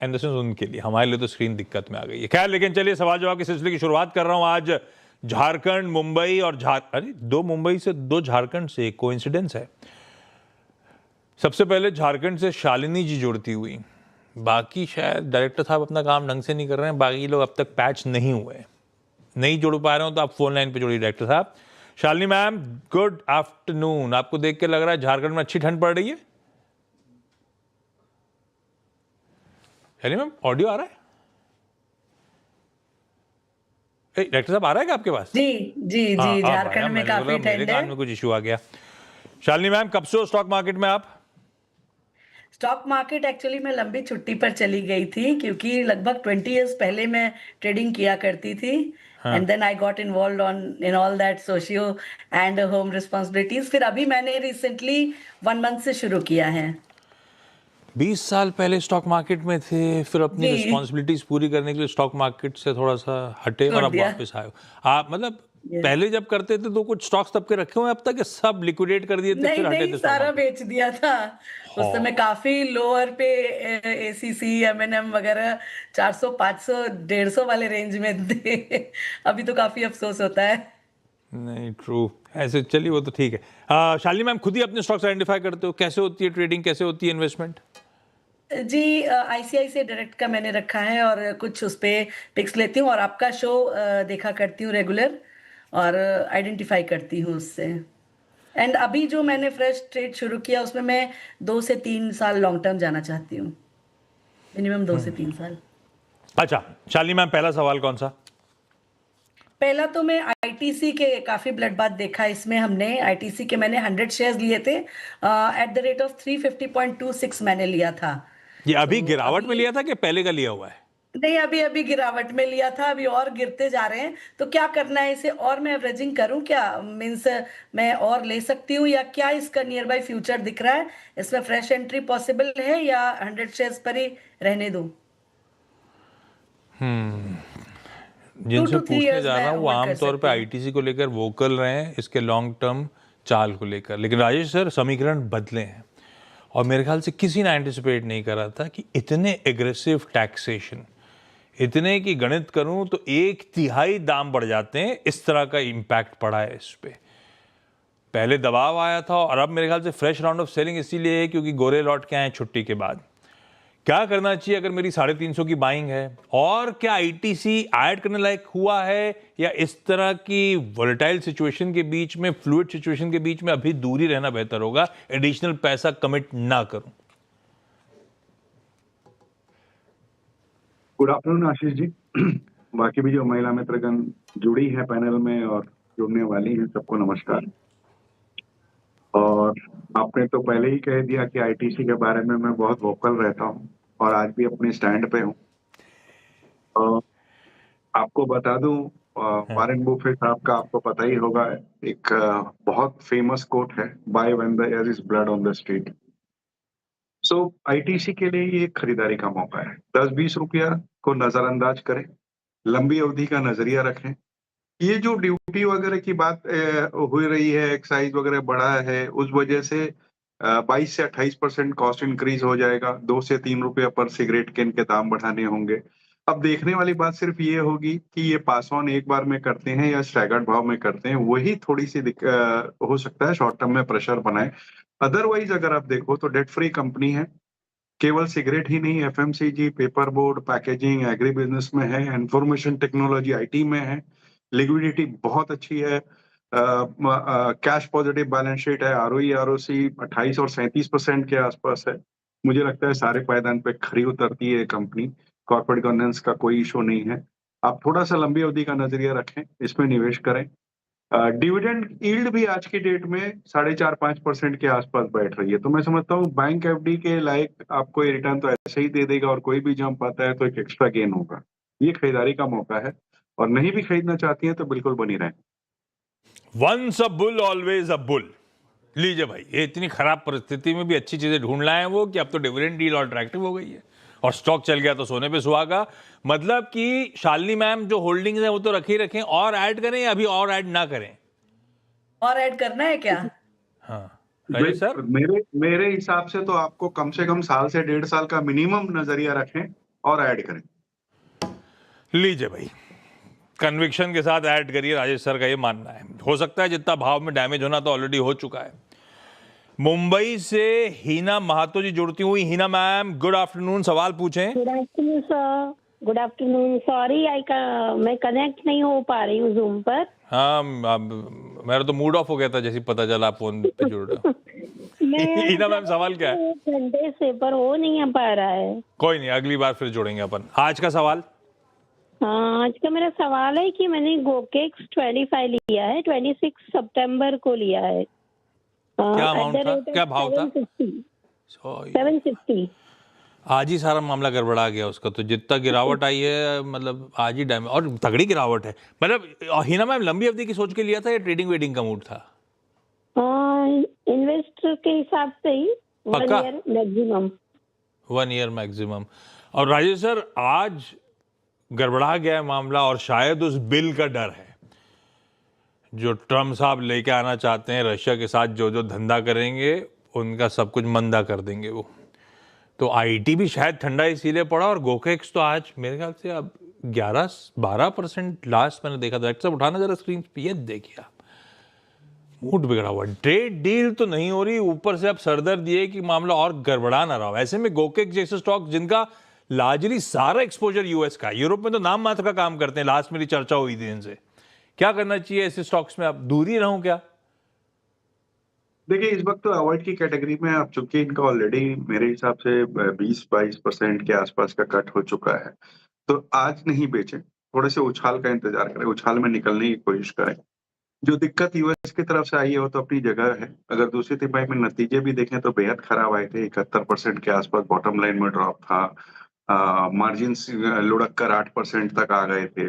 And this is उनके लिए, हमारे लिए तो स्क्रीन दिक्कत में आ गई है। खैर, लेकिन चलिए सवाल जवाब के सिलसिले की शुरुआत कर रहा हूं। आज झारखंड, मुंबई और अरे 2 मुंबई से 2 झारखंड से कोइंसिडेंस है। सबसे पहले झारखंड से शालिनी जी जुड़ती हुई, बाकी शायद डायरेक्टर साहब अपना काम ढंग से नहीं कर रहे हैं, बाकी लोग अब तक पैच नहीं हुए, नहीं जुड़ पा रहे हो तो आप फोन लाइन पे जुड़िए डायरेक्टर साहब। Shalini ma'am, good afternoon. आपको देख के लग रहा है झारखंड में अच्छी ठंड पड़ रही है। शालिनी मैम, ऑडियो आ रहा है? डायरेक्टर साहब आ रहा है क्या आपके पास? जी जी जी, झारखंड में मैंने काफी बोला मेरे ठंड कान है। में कुछ इशू आ गया। शालिनी मैम, कब से हो स्टॉक मार्केट में आप? स्टॉक मार्केट एक्चुअली मैं लंबी छुट्टी पर चली गई थी, क्योंकि लगभग 20 इयर्स पहले मैं ट्रेडिंग किया करती थी। And then I got involve on in all that socio and home responsibilities. फिर अभी मैंने रिसेंटली 1 मंथ से शुरू किया है। 20 साल पहले स्टॉक मार्केट में थे, फिर अपनी जी, रिस्पॉन्सिबिलिटीज पूरी करने के लिए स्टॉक मार्केट से थोड़ा सा हटे और छोड़ अब दिया। वापस आए हो। आप मतलब Yes. पहले जब करते थे तो कुछ स्टॉक्स तब के रखे हुए हैं अब तक, ये सब लिक्विडेट कर दिए थे नहीं फिर हटे नहीं, थे स्टॉक सारा मार्केट? बेच दिया था। उस समय काफी लोअर पे एसीसी एमएनएम वगैरह 400 500 150 वाले रेंज में थे। अभी तो काफी अफसोस होता है। नहीं, ट्रू। ऐसे चलिए, वो तो ठीक है। शालिनी मैम, खुद ही अपने स्टॉक्स आइडेंटिफाई करते हो? कैसे होती है ट्रेडिंग, कैसे होती है इन्वेस्टमेंट? जी, आईसीआईसीआई डायरेक्ट का मैंने रखा है और कुछ उस पे पिक्स लेती हूँ और आपका शो देखा करती हूँ रेगुलर, और आइडेंटिफाई करती हूँ उससे। एंड अभी जो मैंने फ्रेश ट्रेड शुरू किया उसमें मैं 2 से 3 साल लॉन्ग टर्म जाना चाहती हूँ, मिनिमम 2 से 3 साल। अच्छा शालिनी मैम, पहला सवाल कौन सा? पहला तो मैं आईटीसी के काफी ब्लड बात देखा इसमें हमने। आईटीसी के मैंने 100 शेयर्स लिए थे एट द रेट ऑफ 350.26 मैंने लिया था। ये अभी तो गिरावट में अभी लिया था कि पहले का लिया हुआ है? नहीं, अभी अभी गिरावट में लिया था, अभी और गिरते जा रहे हैं। तो क्या करना है इसे, और मैं एवरेजिंग करूं क्या? मीन्स मैं और ले सकती हूँ या क्या इसका नियर बाय फ्यूचर दिख रहा है? इसमें फ्रेश एंट्री पॉसिबल है या 100 शेयर्स पर ही रहने दूं? टू जिनसे टू थ्री पूछने इयर्स जा मैं रहा हूँ वो होल्ड कर आमतौर पे सकती हूँ। आईटीसी को लेकर वोकल रहे हैं, इसके लॉन्ग टर्म चाल को लेकर। लेकिन राजेश सर, समीकरण बदले हैं और मेरे ख्याल से किसी ने एंटिसिपेट नहीं करा था कि इतने एग्रेसिव टैक्सेशन, इतने की गणित करूं तो 1/3 दाम बढ़ जाते हैं, इस तरह का इम्पैक्ट पड़ा है इस पे। पहले दबाव आया था और अब मेरे ख्याल से फ्रेश राउंड ऑफ सेलिंग इसीलिए है क्योंकि गोरे लौट के आए छुट्टी के बाद। क्या करना चाहिए अगर मेरी 350 की बाइंग है? और क्या आईटीसी ऐड करने लायक हुआ है या इस तरह की वोलेटाइल सिचुएशन के बीच में, फ्लूइड सिचुएशन के बीच में अभी दूरी रहना बेहतर होगा, एडिशनल पैसा कमिट ना करूं? Good afternoon Ashish ji. बाकी भी जो महिला मित्रगण जुड़ी है पैनल में और जुड़ने वाली हैं, सबको नमस्कार। और आपने तो पहले ही कह दिया कि आईटीसी के बारे में मैं बहुत वोकल रहता हूं और आज भी अपने स्टैंड पे हूं। आपको बता दूं, वॉरेन बुफेट साहब का आपको पता ही होगा, एक बहुत फेमस कोट है, buy when there is blood on the street. So ITC के लिए ये एक खरीदारी का मौका है। 10-20 रुपया को नजरअंदाज करें, लंबी अवधि का नजरिया रखें। ये जो ड्यूटी वगैरह की बात हो रही है, एक्साइज वगैरह बढ़ा है, उस वजह से 22 से 28% कॉस्ट इंक्रीज हो जाएगा। 2 से 3 रुपया पर सिगरेट के इनके दाम बढ़ाने होंगे। अब देखने वाली बात सिर्फ ये होगी कि ये पास ऑन एक बार में करते हैं या स्टैगर्ड भाव में करते हैं, वही थोड़ी सी हो सकता है शॉर्ट टर्म में प्रेशर बनाए। अदरवाइज अगर आप देखो तो डेट फ्री कंपनी है, केवल सिगरेट ही नहीं, FMCG, paper board, packaging, agri business में है, इंफॉर्मेशन टेक्नोलॉजी आईटी में है, लिक्विडिटी बहुत अच्छी है, कैश पॉजिटिव बैलेंस शीट है, आरओई आरओसी 28 और 37% के आसपास है। मुझे लगता है सारे पायदान पे खरी उतरती है कंपनी। कॉर्पोरेट गवर्नेंस का कोई इशू नहीं है। आप थोड़ा सा लंबी अवधि का नजरिया रखें, इसमें निवेश करें। डिविडेंड यील्ड भी आज की डेट में 4.5-5% के आसपास बैठ रही है, तो मैं समझता हूँ बैंक एफडी के लायक आपको ये रिटर्न तो ऐसे ही दे देगा, और कोई भी जंप आता है तो एक एक्स्ट्रा गेन होगा। ये खरीदारी का मौका है, और नहीं भी खरीदना चाहती हैं तो बिल्कुल बनी रहें। Once a bull always a bull. लीजिए भाई, ये इतनी खराब परिस्थिति में भी अच्छी चीजें ढूंढ लाए हैं वो कि अब तो डिविडेंड डील और अट्रैक्टिव हो गई है और स्टॉक चल गया तो सोने पे सुहागा। मतलब कि शालिनी मैम जो होल्डिंग्स हैं वो तो रखे ही रखें, और ऐड करें या अभी और ऐड ना करें? और ऐड करना है क्या? हाँ राजेश सर। मेरे मेरे हिसाब से तो आपको कम से कम साल से 1.5 साल का मिनिमम नजरिया रखें, और ऐड करें। लीजिए भाई, कन्विक्शन के साथ ऐड करिए, राजेश सर का ये मानना है। हो सकता है जितना भाव में डैमेज होना तो ऑलरेडी हो चुका है। मुंबई से हीना महातो जी जुड़ती हुई। हीना मैम, गुड आफ्टरनून, सवाल पूछें। Good afternoon sir. Good afternoon. Sorry मैं कनेक्ट नहीं हो पा रही हूँ जूम पर। हाँ, मेरा तो मूड ऑफ हो गया था जैसे पता चला आप फोन पे जुड़ रहे हो। हीना मैम, सवाल क्या है? 1 घंटे से पर हो नहीं पा रहा है। कोई नहीं, अगली बार फिर जुड़ेंगे अपन। आज का सवाल? हाँ, आज का मेरा सवाल है कि मैंने गोकेक्स 25 लिया है, 26 सितंबर को लिया है। क्या अमाउंट था, क्या भाव था? 750। आज ही सारा मामला गड़बड़ा गया उसका, तो जितना गिरावट आई है मतलब आज ही डैमेज, और तगड़ी गिरावट है। मतलब हीना मैम, लंबी अवधि की सोच के लिया था या ट्रेडिंग वेडिंग का मूड था? इन्वेस्टर के हिसाब से ही 1 पक्का? Year maximum. 1 year maximum. और राजेश सर, आज गड़बड़ा गया है मामला और शायद उस बिल का डर है जो ट्रम्प साहब लेके आना चाहते हैं। रशिया के साथ जो जो धंधा करेंगे उनका सब कुछ मंदा कर देंगे वो। तो आईटी भी शायद ठंडा इसीलिए पड़ा, और गोकेक्स तो आज मेरे ख्याल से अब 11-12% लास्ट मैंने देखा था। सब उठाना जरा स्क्रीन पे, ये देखिए आप, मूड बिगड़ा हुआ। ट्रेड डील तो नहीं हो रही, ऊपर से अब सरदर्द ये कि मामला और गड़बड़ा ना रहा हो। ऐसे में गोकेक्स जैसे स्टॉक जिनका लार्जली सारा एक्सपोजर यूएस का, यूरोप में तो नाम मात्र का काम करते हैं, लास्ट मेरी चर्चा हुई थी इनसे, क्या करना चाहिए ऐसे स्टॉक्स में? आप दूरी रहूं क्या? देखिए, इस वक्त तो अवॉइड की कैटेगरी में आप, चूंकि इनका ऑलरेडी मेरे हिसाब से 20-22% के आसपास का कट हो चुका है, तो आज नहीं बेचें, थोड़े से उछाल का इंतजार करें, उछाल में निकलने की कोशिश करें। जो दिक्कत यूएस की तरफ से आई है वो तो अपनी जगह है। अगर दूसरी तिमाही में नतीजे भी देखें तो बेहद खराब आए थे, 71% के आसपास बॉटम लाइन में ड्रॉप था। मार्जिन लुढ़क कर 8% तक आ गए थे।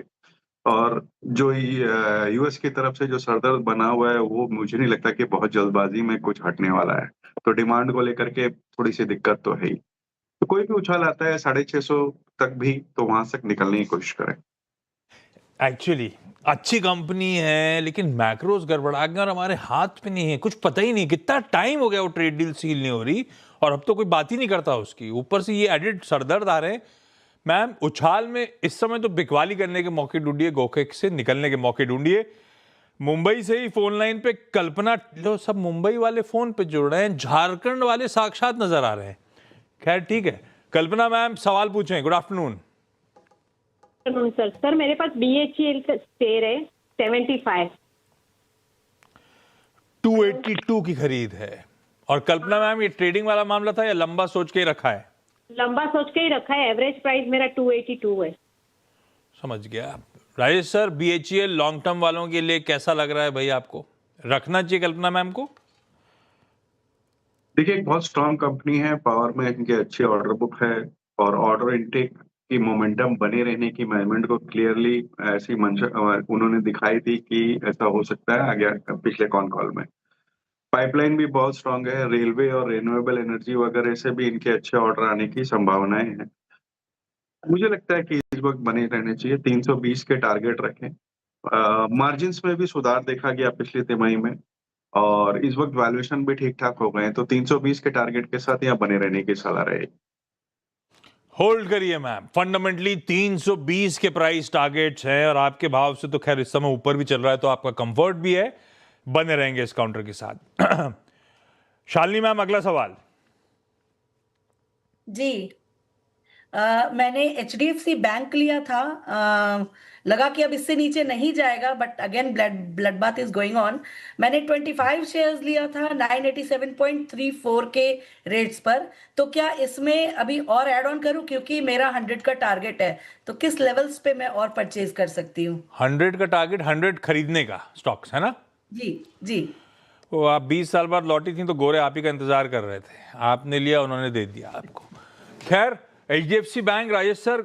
और जो यूएस की तरफ से जो सरदर्द बना हुआ है वो मुझे नहीं लगता कि बहुत जल्दबाजी में कुछ हटने वाला है। तो डिमांड को लेकर के थोड़ी सी दिक्कत तो है ही। तो कोई भी उछाल आता है 650 तक भी, तो वहां तक निकलने की कोशिश करें। एक्चुअली अच्छी कंपनी है लेकिन मैक्रोज गड़बड़ा गए और हमारे हाथ में नहीं है, कुछ पता ही नहीं कितना टाइम हो गया वो ट्रेड डील सील नहीं हो रही, और अब तो कोई बात ही नहीं करता उसकी। ऊपर से ये एडिड सरदर्द आ रहे हैं। मैम, उछाल में इस समय तो बिकवाली करने के मौके ढूंढिए, गोकेक्स से निकलने के मौके ढूंढिए। मुंबई से ही फोन लाइन पे कल्पना, लो सब मुंबई वाले फोन पे जुड़ रहे हैं, झारखंड वाले साक्षात नजर आ रहे हैं। खैर ठीक है, कल्पना मैम सवाल पूछें। Good afternoon. सर मेरे पास BHEL का शेयर है 75। 282 की खरीद है। और कल्पना मैम, ये ट्रेडिंग वाला मामला था या लंबा सोच के ही रखा है? लंबा सोच के ही रखा है। एवरेज प्राइस मेरा 282 है। समझ गया। Rajesh sir, BHEL long term वालों के लिए कैसा लग रहा है भाई? आपको रखना चाहिए कल्पना मैम को? देखिए, एक बहुत स्ट्रांग कंपनी है, पावर में इनके अच्छे ऑर्डर बुक है, और ऑर्डर इनटेक की मोमेंटम बने रहने की मैनेजमेंट को क्लियरली ऐसी मंशा उन्होंने दिखाई थी कि ऐसा हो सकता है आगे पिछले कॉन कॉल में। पाइपलाइन भी बहुत स्ट्रांग है, रेलवे और रिन्यूएबल एनर्जी वगैरह से भी इनके अच्छे ऑर्डर आने की संभावनाएं हैं। मुझे लगता है कि इस वक्त बने रहने चाहिए, 320 के टारगेट रखें। मार्जिन्स में भी सुधार देखा गया पिछली तिमाही में, और इस वक्त वैल्यूएशन भी ठीक ठाक हो गए हैं, तो 320 के टारगेट के साथ यहाँ बने रहने की सलाह रहेगी। होल्ड करिए मैम। फंडामेंटली 320 के प्राइस टारगेट्स हैं, और आपके भाव से तो खैर इस समय ऊपर भी चल रहा है, तो आपका कंफर्ट भी है, बने रहेंगे इस काउंटर के साथ। शालिनी मैम, अगला सवाल। जी। मैंने HDFC बैंक लिया था। लगा कि अब इससे नीचे नहीं जाएगा, but again blood bath is going on. मैंने 25 शेयर्स लिया था 987.34 के रेट्स पर। तो क्या इसमें अभी और ऐड ऑन करूं, क्योंकि मेरा 100 का टारगेट है, तो किस लेवल्स पे मैं और परचेज कर सकती हूँ? 100 का टारगेट, 100 खरीदने का स्टॉक्स है ना? जी जी। वो आप 20 साल बाद लौटी थी तो गोरे आप ही का इंतजार कर रहे थे, आपने लिया, उन्होंने दे दिया आपको। खैर, HDFC बैंक, राजेश सर,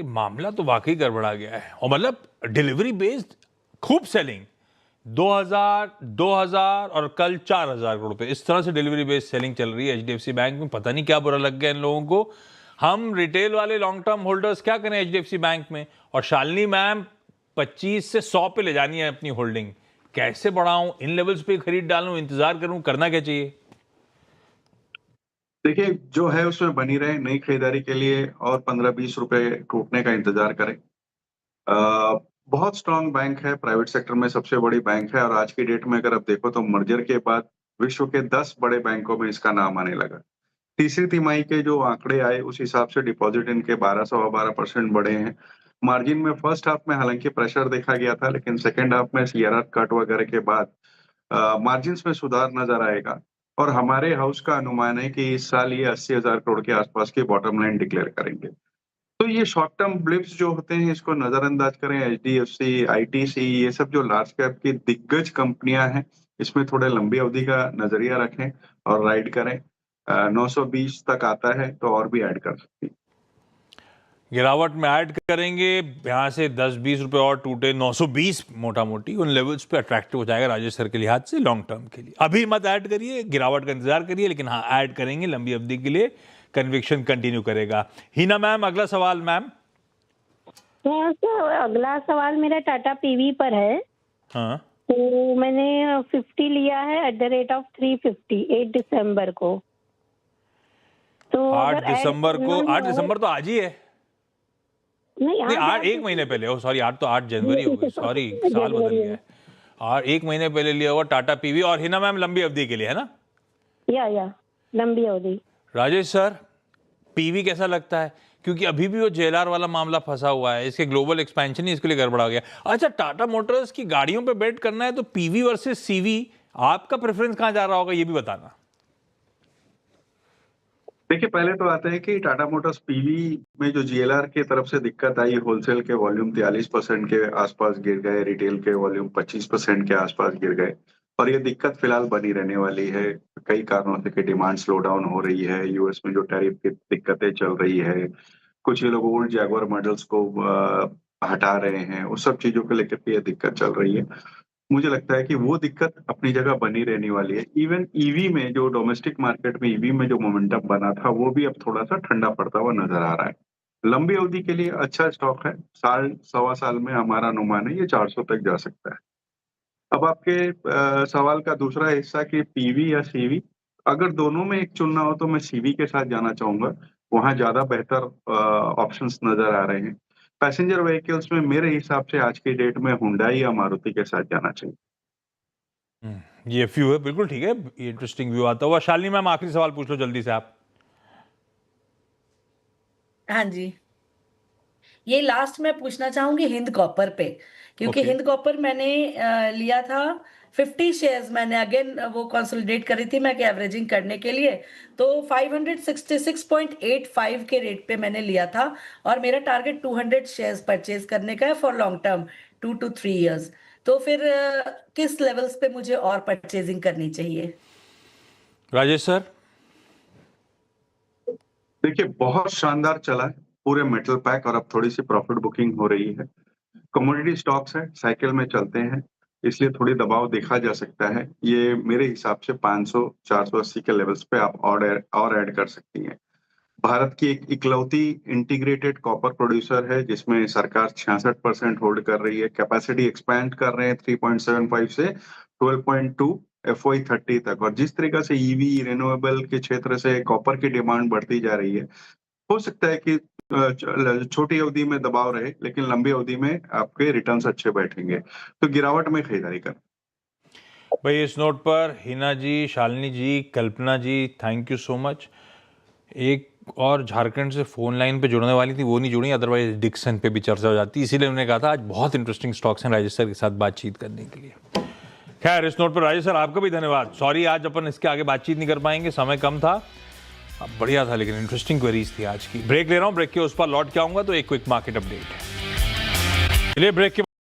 मामला तो वाकई गड़बड़ा गया है, और मतलब डिलीवरी बेस्ड खूब सेलिंग, 2000 और कल 4000 करोड़ रुपए, इस तरह से डिलीवरी बेस्ड सेलिंग चल रही है HDFC बैंक में। पता नहीं क्या बुरा लग गया इन लोगों को। हम रिटेल वाले लॉन्ग टर्म होल्डर्स क्या करें HDFC बैंक में? और शालिनी मैम, 25 से 100 पे ले जानी है अपनी होल्डिंग, कैसे बढ़ाऊं? इन लेवल्स पे खरीद डालूं, इंतजार करूं, करना क्या चाहिए? देखिए, जो है उसमें बनी रहे, नई खरीदारी के लिए और 15-20 रुपए टूटने का इंतजार करें। बहुत स्ट्रॉन्ग बैंक है, प्राइवेट सेक्टर में सबसे बड़ी बैंक है और आज की डेट में अगर आप देखो तो मर्जर के बाद विश्व के 10 बड़े बैंकों में इसका नाम आने लगा। तीसरी तिमाही के जो आंकड़े आए उस हिसाब से डिपॉजिट इनके 12 सवा 12% बढ़े हैं। मार्जिन में फर्स्ट हाफ में हालांकि प्रेशर देखा गया था, लेकिन सेकंड हाफ में सीआरआर कट वगैरह के बाद मार्जिन्स में सुधार नजर आएगा और हमारे हाउस का अनुमान है कि इस साल ये 80,000 करोड़ के आसपास की बॉटम लाइन डिक्लेयर करेंगे। तो ये शॉर्ट टर्म ब्लिप्स जो होते हैं इसको नजरअंदाज करें। एचडीएफसी, आईटीसी, ये सब जो लार्ज कैप की दिग्गज कंपनियां हैं, इसमें थोड़े लंबी अवधि का नजरिया रखें और राइड करें। 920 तक आता है तो और भी ऐड कर सकती हैं। गिरावट में ऐड करेंगे, यहाँ से 10-20 रुपए और टूटे 920 मोटा मोटी उन लेवल्स पे अट्रैक्टिव हो जाएगा राजेश सर के लिहाज से लॉन्ग टर्म के लिए। अभी मत ऐड करिए, गिरावट का इंतजार करिए, लेकिन हाँ ऐड करेंगे लंबी अवधि के लिए, कन्विक्शन कंटिन्यू करेगा। हिना मैम, अगला सवाल मैम। सर अगला सवाल मेरा टाटा पीवी पर है। हाँ, तो मैंने 50 लिया है एट द रेट ऑफ 350 8 दिसंबर को। तो 8 दिसंबर को, 8 दिसंबर तो आज ही है। नहीं, नहीं, 8 एक महीने पहले, ओ सॉरी, 8 तो 8 जनवरी हो गई, सॉरी साल बदल गया है। और 1 महीने पहले लिया हुआ टाटा पीवी। और हिना मैम लंबी अवधि के लिए है ना? या लंबी अवधि। राजेश सर, पीवी कैसा लगता है? क्योंकि अभी भी वो जेएलआर वाला मामला फंसा हुआ है, इसके ग्लोबल एक्सपेंशन ही इसके लिए गड़बड़ा गया। अच्छा, टाटा मोटर्स की गाड़ियों पे बेट करना है तो पीवी वर्सेस सीवी, आपका प्रेफरेंस कहां जा रहा होगा ये भी बताना। देखिए, पहले तो आता है कि टाटा मोटर्स पीवी में जो जीएलआर की तरफ से दिक्कत आई, होलसेल के वॉल्यूम 43% के आसपास गिर गए, रिटेल के वॉल्यूम 25% के आसपास गिर गए और ये दिक्कत फिलहाल बनी रहने वाली है। कई कारणों से कि डिमांड स्लो डाउन हो रही है, यूएस में जो टैरिफ की दिक्कतें चल रही है, कुछ ये लोग ओल्ड जैगुआर मॉडल्स को हटा रहे हैं, उस सब चीजों को लेकर के ये दिक्कत चल रही है। मुझे लगता है कि वो दिक्कत अपनी जगह बनी रहने वाली है। इवन ईवी में जो डोमेस्टिक मार्केट में ईवी में जो मोमेंटम बना था वो भी अब थोड़ा सा ठंडा पड़ता हुआ नजर आ रहा है। लंबी अवधि के लिए अच्छा स्टॉक है। साल सवा साल में हमारा अनुमान है ये 400 तक जा सकता है। अब आपके सवाल का दूसरा हिस्सा कि पीवी या सीवी, अगर दोनों में एक चुनना हो तो मैं सीवी के साथ जाना चाहूंगा। वहां ज्यादा बेहतर ऑप्शंस नजर आ रहे हैं। पैसेंजर व्हीकल्स में मेरे हिसाब से आज की डेट में हुंडई या मारुति के साथ जाना चाहिए। ये व्यू है, बिल्कुल ठीक है, ये इंटरेस्टिंग व्यू आता हुआ। शालिनी मैम, आखिरी सवाल पूछ लो जल्दी से आप। हाँ जी, ये लास्ट मैं पूछना चाहूंगी हिंद कॉपर पे, क्योंकि Okay. हिंद कॉपर मैंने लिया था 50 शेयर्स। मैंने अगेन वो कंसोलिडेट करी थी मैं एवरेजिंग करने के लिए, तो 566.85 के रेट पे मैंने लिया था और मेरा टारगेट 200 शेयर्स परचेज करने का है for long term 2 to 3 years। तो फिर किस लेवल्स पे मुझे और परचेजिंग करनी चाहिए? राजेश सर। देखिए, बहुत शानदार चला है पूरे मेटल पैक और अब थोड़ी सी प्रॉफिट बुकिंग हो रही है। कमोडिटी स्टॉक्स है, साइकिल में चलते हैं, इसलिए थोड़ी दबाव देखा जा सकता है। ये मेरे हिसाब से 500-480 के लेवल्स पे आप और ऐड कर सकती हैं। भारत की एक इकलौती इंटीग्रेटेड कॉपर प्रोड्यूसर है जिसमें सरकार 66% होल्ड कर रही है। कैपेसिटी एक्सपैंड कर रहे हैं 3.75 से 12.2 FY30 तक। और जिस तरीके से ईवी रिन्यूएबल के क्षेत्र से कॉपर की डिमांड बढ़ती जा रही है, हो सकता है कि छोटी अवधि में दबाव रहे, लेकिन लंबी अवधि में आपके रिटर्न्स अच्छे बैठेंगे। तो गिरावट में खरीदारी करें। भाई, इस नोट पर हिना जी, शालिनी जी, कल्पना जी, थैंक यू सो मच। एक और झारखंड से फोन लाइन पे जुड़ने वाली थी, वो नहीं जुड़ी, अदरवाइज डिक्सन पे भी चर्चा हो जाती, इसीलिए उन्होंने कहा था आज बहुत इंटरेस्टिंग स्टॉक्स हैं राजेश सर के साथ बातचीत करने के लिए। खैर, इस नोट पर राजेश सर आपका भी धन्यवाद। सॉरी आज अपन इसके आगे बातचीत नहीं कर पाएंगे, समय कम था। बढ़िया था, लेकिन इंटरेस्टिंग क्वेरीज थी आज की। ब्रेक ले रहा हूँ, ब्रेक के उस पर लौट के आऊंगा तो एक क्विक मार्केट अपडेट है। ब्रेक के